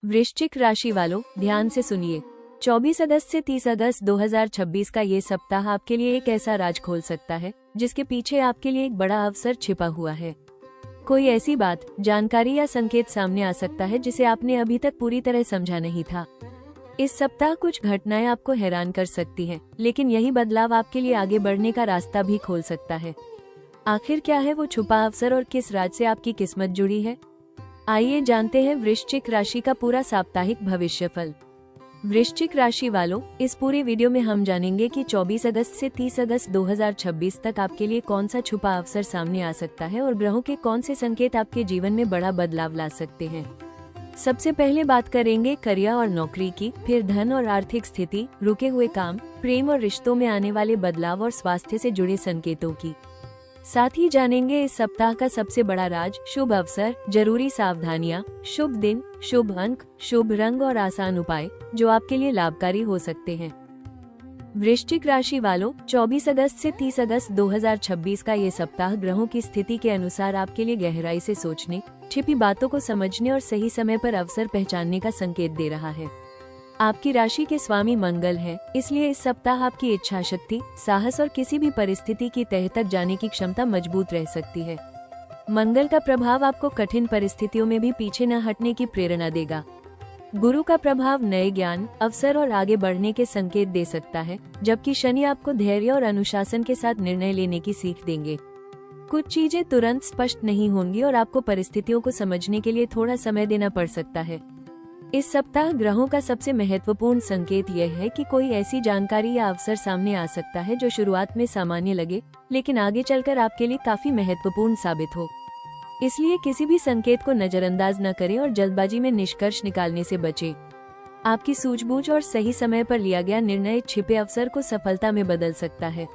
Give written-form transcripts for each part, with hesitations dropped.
वृश्चिक राशि वालों, ध्यान से सुनिए। 24 अगस्त से 30 अगस्त 2026 का ये सप्ताह आपके लिए एक ऐसा राज खोल सकता है जिसके पीछे आपके लिए एक बड़ा अवसर छिपा हुआ है। कोई ऐसी बात, जानकारी या संकेत सामने आ सकता है जिसे आपने अभी तक पूरी तरह समझा नहीं था। इस सप्ताह कुछ घटनाएं आपको हैरान कर सकती हैं, लेकिन यही बदलाव आपके लिए आगे बढ़ने का रास्ता भी खोल सकता है। आखिर क्या है वो छुपा अवसर और किस राज से आपकी किस्मत जुड़ी है? आइए जानते हैं वृश्चिक राशि का पूरा साप्ताहिक भविष्यफल। वृश्चिक राशि वालों, इस पूरे वीडियो में हम जानेंगे कि 24 अगस्त से 30 अगस्त 2026 तक आपके लिए कौन सा छुपा अवसर सामने आ सकता है और ग्रहों के कौन से संकेत आपके जीवन में बड़ा बदलाव ला सकते हैं। सबसे पहले बात करेंगे करियर और नौकरी की, फिर धन और आर्थिक स्थिति, रुके हुए काम, प्रेम और रिश्तों में आने वाले बदलाव और स्वास्थ्य से जुड़े संकेतों की। साथ ही जानेंगे इस सप्ताह का सबसे बड़ा राज, शुभ अवसर, जरूरी सावधानियां, शुभ दिन, शुभ अंक, शुभ रंग और आसान उपाय जो आपके लिए लाभकारी हो सकते हैं। वृश्चिक राशि वालों, 24 अगस्त से 30 अगस्त 2026 का ये सप्ताह ग्रहों की स्थिति के अनुसार आपके लिए गहराई से सोचने, छिपी बातों को समझने और सही समय पर अवसर पहचानने का संकेत दे रहा है। आपकी राशि के स्वामी मंगल है, इसलिए इस सप्ताह आपकी इच्छा शक्ति, साहस और किसी भी परिस्थिति की तह तक जाने की क्षमता मजबूत रह सकती है। मंगल का प्रभाव आपको कठिन परिस्थितियों में भी पीछे न हटने की प्रेरणा देगा। गुरु का प्रभाव नए ज्ञान, अवसर और आगे बढ़ने के संकेत दे सकता है, जबकि शनि आपको धैर्य और अनुशासन के साथ निर्णय लेने की सीख देंगे। कुछ चीजें तुरंत स्पष्ट नहीं होंगी और आपको परिस्थितियों को समझने के लिए थोड़ा समय देना पड़ सकता है। इस सप्ताह ग्रहों का सबसे महत्वपूर्ण संकेत यह है कि कोई ऐसी जानकारी या अवसर सामने आ सकता है जो शुरुआत में सामान्य लगे, लेकिन आगे चलकर आपके लिए काफी महत्वपूर्ण साबित हो। इसलिए किसी भी संकेत को नजरअंदाज न करें और जल्दबाजी में निष्कर्ष निकालने से बचें। आपकी सूझबूझ और सही समय पर लिया गया निर्णय छिपे अवसर को सफलता में बदल सकता है।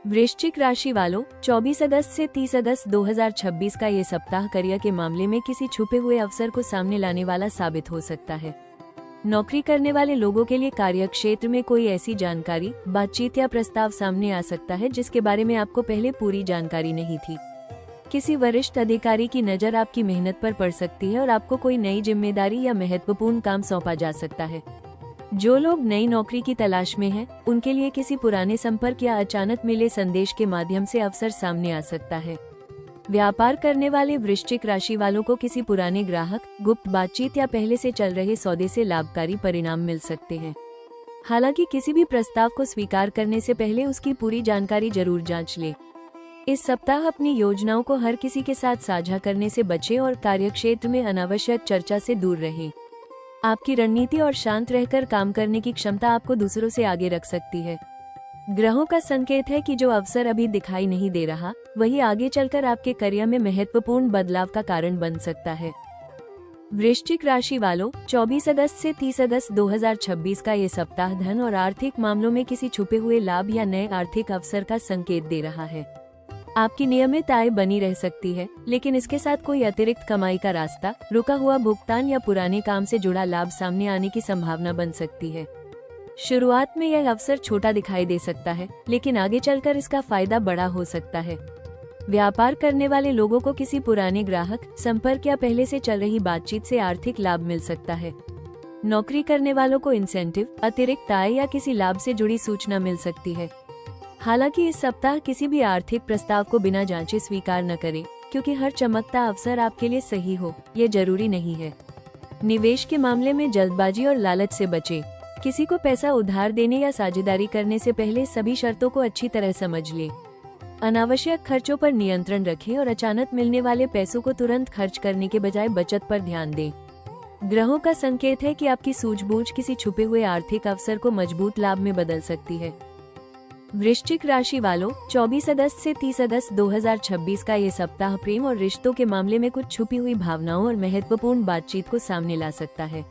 वृश्चिक राशि वालों, 24 अगस्त से 30 अगस्त 2026 का ये सप्ताह करियर के मामले में किसी छुपे हुए अवसर को सामने लाने वाला साबित हो सकता है। नौकरी करने वाले लोगों के लिए कार्य क्षेत्र में कोई ऐसी जानकारी, बातचीत या प्रस्ताव सामने आ सकता है जिसके बारे में आपको पहले पूरी जानकारी नहीं थी। किसी वरिष्ठ अधिकारी की नज़र आपकी मेहनत पर पड़ सकती है और आपको कोई नई जिम्मेदारी या महत्वपूर्ण काम सौंपा जा सकता है। जो लोग नई नौकरी की तलाश में हैं, उनके लिए किसी पुराने संपर्क या अचानक मिले संदेश के माध्यम से अवसर सामने आ सकता है। व्यापार करने वाले वृश्चिक राशि वालों को किसी पुराने ग्राहक, गुप्त बातचीत या पहले से चल रहे सौदे से लाभकारी परिणाम मिल सकते हैं। हालांकि किसी भी प्रस्ताव को स्वीकार करने से पहले उसकी पूरी जानकारी जरूर जांच लें। इस सप्ताह अपनी योजनाओं को हर किसी के साथ साझा करने से बचें और कार्यक्षेत्र में अनावश्यक चर्चा से दूर रहें। आपकी रणनीति और शांत रहकर काम करने की क्षमता आपको दूसरों से आगे रख सकती है। ग्रहों का संकेत है कि जो अवसर अभी दिखाई नहीं दे रहा, वही आगे चलकर आपके करियर में महत्वपूर्ण बदलाव का कारण बन सकता है। वृश्चिक राशि वालों, 24 अगस्त से 30 अगस्त 2026 का ये सप्ताह धन और आर्थिक मामलों में किसी छुपे हुए लाभ या नए आर्थिक अवसर का संकेत दे रहा है। आपकी नियमित आय बनी रह सकती है, लेकिन इसके साथ कोई अतिरिक्त कमाई का रास्ता, रुका हुआ भुगतान या पुराने काम से जुड़ा लाभ सामने आने की संभावना बन सकती है। शुरुआत में यह अवसर छोटा दिखाई दे सकता है, लेकिन आगे चलकर इसका फायदा बड़ा हो सकता है। व्यापार करने वाले लोगों को किसी पुराने ग्राहक, संपर्क या पहले से चल रही बातचीत से आर्थिक लाभ मिल सकता है। नौकरी करने वालों को इंसेंटिव, अतिरिक्त आय या किसी लाभ से जुड़ी सूचना मिल सकती है। हालांकि इस सप्ताह किसी भी आर्थिक प्रस्ताव को बिना जांचे स्वीकार न करें, क्योंकि हर चमकता अवसर आपके लिए सही हो, ये जरूरी नहीं है। निवेश के मामले में जल्दबाजी और लालच से बचें। किसी को पैसा उधार देने या साझेदारी करने से पहले सभी शर्तों को अच्छी तरह समझ लें। अनावश्यक खर्चों पर नियंत्रण रखें और अचानक मिलने वाले पैसों को तुरंत खर्च करने के बजाय बचत पर ध्यान दें। ग्रहों का संकेत है कि आपकी सूझबूझ किसी छुपे हुए आर्थिक अवसर को मजबूत लाभ में बदल सकती है। वृश्चिक राशि वालों, 24 अगस्त से 30 अगस्त 2026 का ये सप्ताह प्रेम और रिश्तों के मामले में कुछ छुपी हुई भावनाओं और महत्वपूर्ण बातचीत को सामने ला सकता है।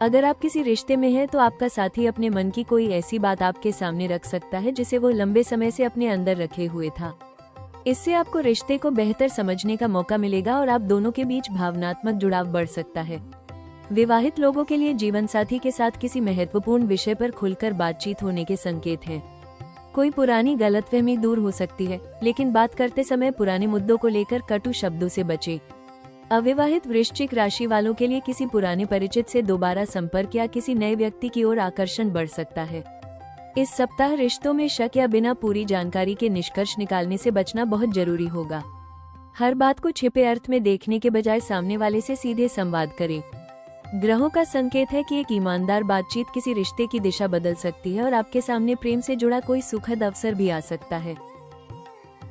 अगर आप किसी रिश्ते में हैं, तो आपका साथी अपने मन की कोई ऐसी बात आपके सामने रख सकता है जिसे वो लंबे समय से अपने अंदर रखे हुए था। इससे आपको रिश्ते को बेहतर समझने का मौका मिलेगा और आप दोनों के बीच भावनात्मक जुड़ाव बढ़ सकता है। विवाहित लोगों के लिए जीवन साथी के साथ किसी महत्वपूर्ण विषय पर खुलकर बातचीत होने के संकेत हैं। कोई पुरानी गलतफहमी दूर हो सकती है, लेकिन बात करते समय पुराने मुद्दों को लेकर कटु शब्दों से बचें। अविवाहित वृश्चिक राशि वालों के लिए किसी पुराने परिचित से दोबारा संपर्क या किसी नए व्यक्ति की ओर आकर्षण बढ़ सकता है। इस सप्ताह रिश्तों में शक या बिना पूरी जानकारी के निष्कर्ष निकालने से बचना बहुत जरूरी होगा। हर बात को छिपे अर्थ में देखने के बजाय सामने वाले से सीधे संवाद करें। ग्रहों का संकेत है कि एक ईमानदार बातचीत किसी रिश्ते की दिशा बदल सकती है और आपके सामने प्रेम से जुड़ा कोई सुखद अवसर भी आ सकता है।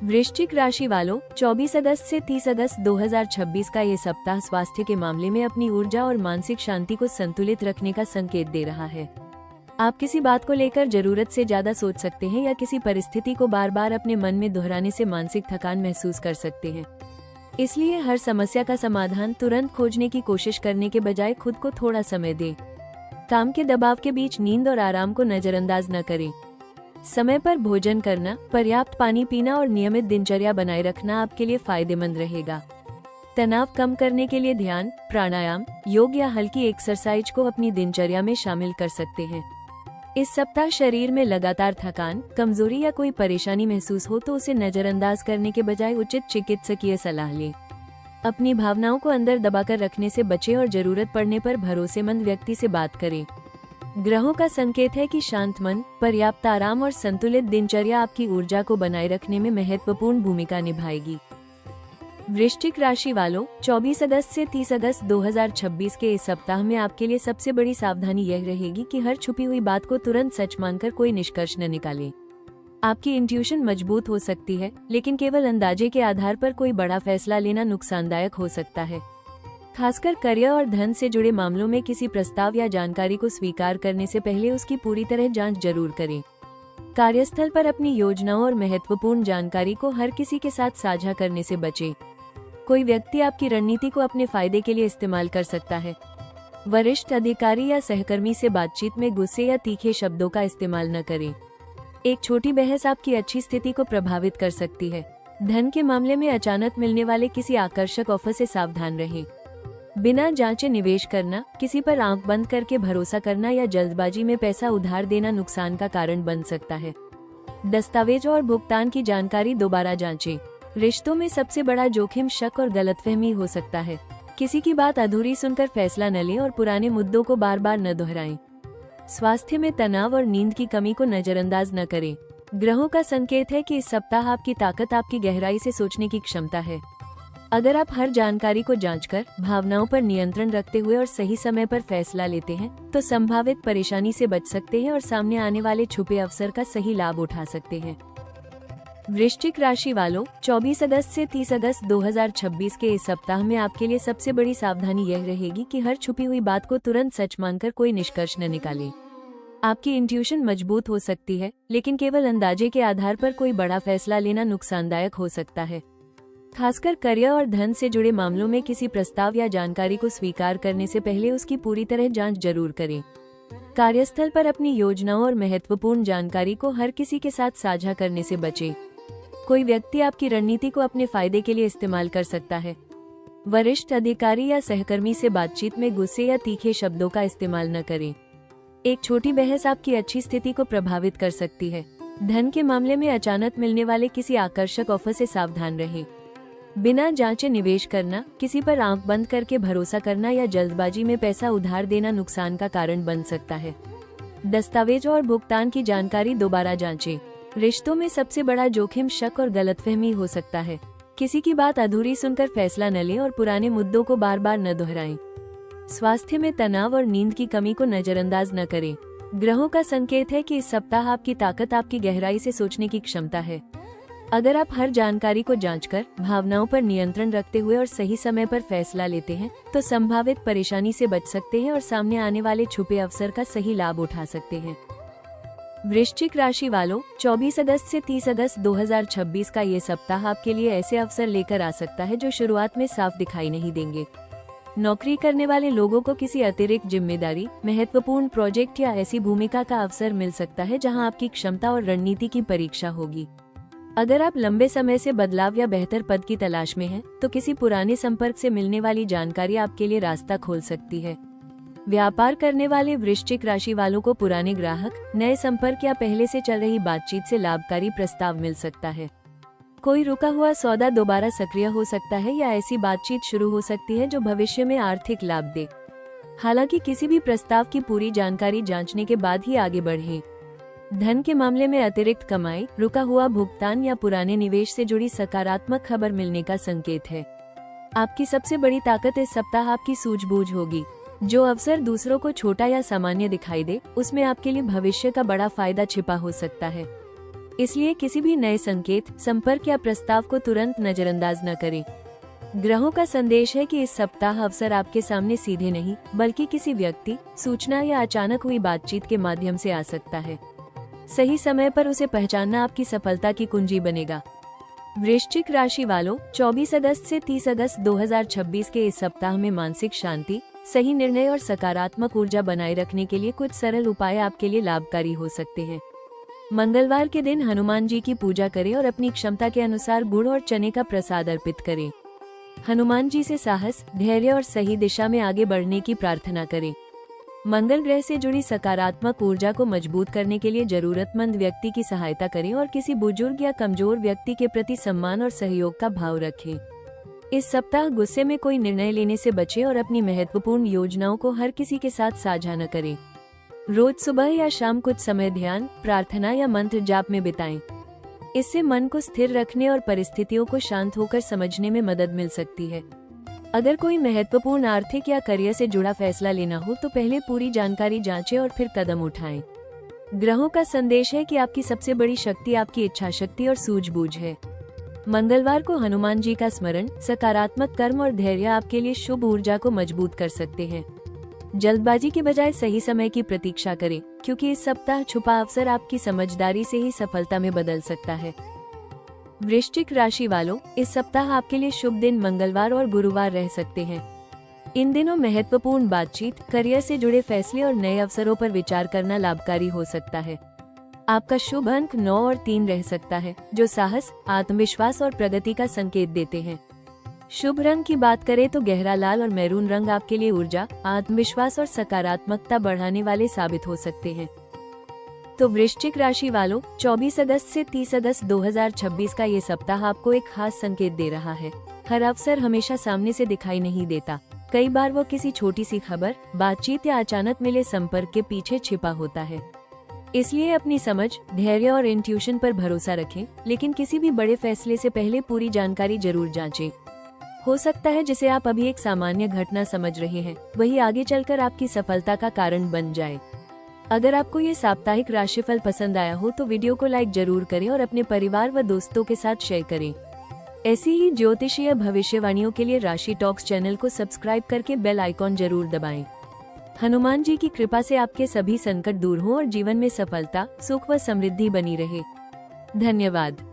वृश्चिक राशि वालों, 24 अगस्त से 30 अगस्त 2026 का ये सप्ताह स्वास्थ्य के मामले में अपनी ऊर्जा और मानसिक शांति को संतुलित रखने का संकेत दे रहा है। आप किसी बात को लेकर जरूरत से ज्यादा सोच सकते हैं या किसी परिस्थिति को बार बार अपने मन में दोहराने से मानसिक थकान महसूस कर सकते हैं। इसलिए हर समस्या का समाधान तुरंत खोजने की कोशिश करने के बजाय खुद को थोड़ा समय दें। काम के दबाव के बीच नींद और आराम को नजरअंदाज न करें। समय पर भोजन करना, पर्याप्त पानी पीना और नियमित दिनचर्या बनाए रखना आपके लिए फायदेमंद रहेगा। तनाव कम करने के लिए ध्यान, प्राणायाम, योग या हल्की एक्सरसाइज को अपनी दिनचर्या में शामिल कर सकते हैं। इस सप्ताह शरीर में लगातार थकान, कमजोरी या कोई परेशानी महसूस हो तो उसे नजरअंदाज करने के बजाय उचित चिकित्सकीय सलाह लें। अपनी भावनाओं को अंदर दबाकर रखने से बचें और जरूरत पड़ने पर भरोसेमंद व्यक्ति से बात करें। ग्रहों का संकेत है कि शांत मन, पर्याप्त आराम और संतुलित दिनचर्या आपकी ऊर्जा को बनाए रखने में महत्वपूर्ण भूमिका निभाएगी। वृश्चिक राशि वालों, 24 अगस्त से 30 अगस्त 2026 के इस सप्ताह में आपके लिए सबसे बड़ी सावधानी यह रहेगी कि हर छुपी हुई बात को तुरंत सच मानकर कोई निष्कर्ष न निकालें। आपकी इंट्यूशन मजबूत हो सकती है, लेकिन केवल अंदाजे के आधार पर कोई बड़ा फैसला लेना नुकसानदायक हो सकता है। खासकर करियर और धन से जुड़े मामलों में किसी प्रस्ताव या जानकारी को स्वीकार करने से पहले उसकी पूरी तरह जांच जरूर करें। कार्यस्थल पर अपनी योजनाओं और महत्वपूर्ण जानकारी को हर किसी के साथ साझा करने से बचें। कोई व्यक्ति आपकी रणनीति को अपने फायदे के लिए इस्तेमाल कर सकता है। वरिष्ठ अधिकारी या सहकर्मी से बातचीत में गुस्से या तीखे शब्दों का इस्तेमाल न करें। एक छोटी बहस आपकी अच्छी स्थिति को प्रभावित कर सकती है। धन के मामले में अचानक मिलने वाले किसी आकर्षक ऑफर से सावधान रहें। बिना जांचे निवेश करना, किसी पर आंख बंद करके भरोसा करना या जल्दबाजी में पैसा उधार देना नुकसान का कारण बन सकता है। दस्तावेजों और भुगतान की जानकारी दोबारा जांचें। रिश्तों में सबसे बड़ा जोखिम शक और गलतफहमी हो सकता है। किसी की बात अधूरी सुनकर फैसला न लें और पुराने मुद्दों को बार बार न दोहराएं। स्वास्थ्य में तनाव और नींद की कमी को नजरअंदाज न करें। ग्रहों का संकेत है कि इस सप्ताह आपकी ताकत आपकी गहराई से सोचने की क्षमता है। अगर आप हर जानकारी को जांचकर, भावनाओं पर नियंत्रण रखते हुए और सही समय पर फैसला लेते हैं, तो संभावित परेशानी से बच सकते हैं और सामने आने वाले छुपे अवसर का सही लाभ उठा सकते हैं। वृश्चिक राशि वालों, 24 अगस्त से 30 अगस्त 2026 के इस सप्ताह में आपके लिए सबसे बड़ी सावधानी यह रहेगी कि हर छुपी हुई बात को तुरंत सच मानकर कोई निष्कर्ष न निकालें। आपकी इंट्यूशन मजबूत हो सकती है, लेकिन केवल अंदाजे के आधार पर कोई बड़ा फैसला लेना नुकसानदायक हो सकता है। खासकर करियर और धन से जुड़े मामलों में किसी प्रस्ताव या जानकारी को स्वीकार करने से पहले उसकी पूरी तरह जांच जरूर करें। कार्यस्थल पर अपनी योजनाओं और महत्वपूर्ण जानकारी को हर किसी के साथ साझा करने से बचें। कोई व्यक्ति आपकी रणनीति को अपने फायदे के लिए इस्तेमाल कर सकता है। वरिष्ठ अधिकारी या सहकर्मी से बातचीत में गुस्से या तीखे शब्दों का इस्तेमाल न करें। एक छोटी बहस आपकी अच्छी स्थिति को प्रभावित कर सकती है। धन के मामले में अचानक मिलने वाले किसी आकर्षक ऑफर से सावधान रहें। बिना जांचे निवेश करना, किसी पर आंख बंद करके भरोसा करना या जल्दबाजी में पैसा उधार देना नुकसान का कारण बन सकता है। दस्तावेजों और भुगतान की जानकारी दोबारा जांचें। रिश्तों में सबसे बड़ा जोखिम शक और गलतफहमी हो सकता है। किसी की बात अधूरी सुनकर फैसला न लें और पुराने मुद्दों को बार बार न दोहराएं। स्वास्थ्य में तनाव और नींद की कमी को नजरअंदाज न करें। ग्रहों का संकेत है कि इस सप्ताह आपकी ताकत आपकी गहराई से सोचने की क्षमता है। अगर आप हर जानकारी को जांचकर, भावनाओं पर नियंत्रण रखते हुए और सही समय पर फैसला लेते हैं, तो संभावित परेशानी से बच सकते हैं और सामने आने वाले छुपे अवसर का सही लाभ उठा सकते हैं। वृश्चिक राशि वालों, 24 अगस्त से 30 अगस्त 2026 का ये सप्ताह आपके लिए ऐसे अवसर लेकर आ सकता है जो शुरुआत में साफ दिखाई नहीं देंगे। नौकरी करने वाले लोगों को किसी अतिरिक्त जिम्मेदारी, महत्वपूर्ण प्रोजेक्ट या ऐसी भूमिका का अवसर मिल सकता है जहां आपकी क्षमता और रणनीति की परीक्षा होगी। अगर आप लंबे समय से बदलाव या बेहतर पद की तलाश में हैं, तो किसी पुराने संपर्क से मिलने वाली जानकारी आपके लिए रास्ता खोल सकती है। व्यापार करने वाले वृश्चिक राशि वालों को पुराने ग्राहक, नए संपर्क या पहले से चल रही बातचीत से लाभकारी प्रस्ताव मिल सकता है। कोई रुका हुआ सौदा दोबारा सक्रिय हो सकता है या ऐसी बातचीत शुरू हो सकती है जो भविष्य में आर्थिक लाभ दे। हालांकि किसी भी प्रस्ताव की पूरी जानकारी जांचने के बाद ही आगे बढ़ें। धन के मामले में अतिरिक्त कमाई, रुका हुआ भुगतान या पुराने निवेश से जुड़ी सकारात्मक खबर मिलने का संकेत है। आपकी सबसे बड़ी ताकत इस सप्ताह आपकी सूझबूझ होगी। जो अवसर दूसरों को छोटा या सामान्य दिखाई दे, उसमें आपके लिए भविष्य का बड़ा फायदा छिपा हो सकता है। इसलिए किसी भी नए संकेत, संपर्क या प्रस्ताव को तुरंत नजरअंदाज न करें। ग्रहों का संदेश है कि इस सप्ताह अवसर आपके सामने सीधे नहीं, बल्कि किसी व्यक्ति, सूचना या अचानक हुई बातचीत के माध्यम से आ सकता है। सही समय पर उसे पहचानना आपकी सफलता की कुंजी बनेगा। वृश्चिक राशि वालों, 24 अगस्त से 30 अगस्त 2026 के इस सप्ताह में मानसिक शांति, सही निर्णय और सकारात्मक ऊर्जा बनाए रखने के लिए कुछ सरल उपाय आपके लिए लाभकारी हो सकते हैं। मंगलवार के दिन हनुमान जी की पूजा करें और अपनी क्षमता के अनुसार गुड़ और चने का प्रसाद अर्पित करें। हनुमान जी से साहस, धैर्य और सही दिशा में आगे बढ़ने की प्रार्थना करें। मंगल ग्रह से जुड़ी सकारात्मक ऊर्जा को मजबूत करने के लिए जरूरतमंद व्यक्ति की सहायता करें और किसी बुजुर्ग या कमजोर व्यक्ति के प्रति सम्मान और सहयोग का भाव रखें। इस सप्ताह गुस्से में कोई निर्णय लेने से बचें और अपनी महत्वपूर्ण योजनाओं को हर किसी के साथ साझा न करें। रोज सुबह या शाम कुछ समय ध्यान, प्रार्थना या मंत्र जाप में बिताएं। इससे मन को स्थिर रखने और परिस्थितियों को शांत होकर समझने में मदद मिल सकती है। अगर कोई महत्वपूर्ण आर्थिक या करियर से जुड़ा फैसला लेना हो तो पहले पूरी जानकारी जांचें और फिर कदम उठाएं। ग्रहों का संदेश है कि आपकी सबसे बड़ी शक्ति आपकी इच्छा शक्ति और सूझबूझ है। मंगलवार को हनुमान जी का स्मरण, सकारात्मक कर्म और धैर्य आपके लिए शुभ ऊर्जा को मजबूत कर सकते हैं। जल्दबाजी के बजाय सही समय की प्रतीक्षा करें, क्योंकि इस सप्ताह छुपा अवसर आपकी समझदारी से ही सफलता में बदल सकता है। वृश्चिक राशि वालों, इस सप्ताह आपके लिए शुभ दिन मंगलवार और गुरुवार रह सकते हैं। इन दिनों महत्वपूर्ण बातचीत, करियर से जुड़े फैसले और नए अवसरों पर विचार करना लाभकारी हो सकता है। आपका शुभ अंक 9 और 3 रह सकता है, जो साहस, आत्मविश्वास और प्रगति का संकेत देते हैं। शुभ रंग की बात करें तो गहरा लाल और मैरून रंग आपके लिए ऊर्जा, आत्मविश्वास और सकारात्मकता बढ़ाने वाले साबित हो सकते हैं। तो वृश्चिक राशि वालों, 24 अगस्त से 30 अगस्त 2026 का ये सप्ताह आपको एक खास संकेत दे रहा है। हर अवसर हमेशा सामने से दिखाई नहीं देता। कई बार वो किसी छोटी सी खबर, बातचीत या अचानक मिले संपर्क के पीछे छिपा होता है। इसलिए अपनी समझ, धैर्य और इंट्यूशन पर भरोसा रखें, लेकिन किसी भी बड़े फैसले से पहले पूरी जानकारी जरूर जांचें। हो सकता है जिसे आप अभी एक सामान्य घटना समझ रहे हैं, वही आगे चलकर आपकी सफलता का कारण बन जाए। अगर आपको ये साप्ताहिक राशिफल पसंद आया हो तो वीडियो को लाइक जरूर करें और अपने परिवार व दोस्तों के साथ शेयर करें। ऐसी ही ज्योतिषीय भविष्यवाणियों के लिए राशि टॉक्स चैनल को सब्सक्राइब करके बेल आइकॉन जरूर दबाएं। हनुमान जी की कृपा से आपके सभी संकट दूर हों और जीवन में सफलता, सुख व समृद्धि बनी रहे। धन्यवाद।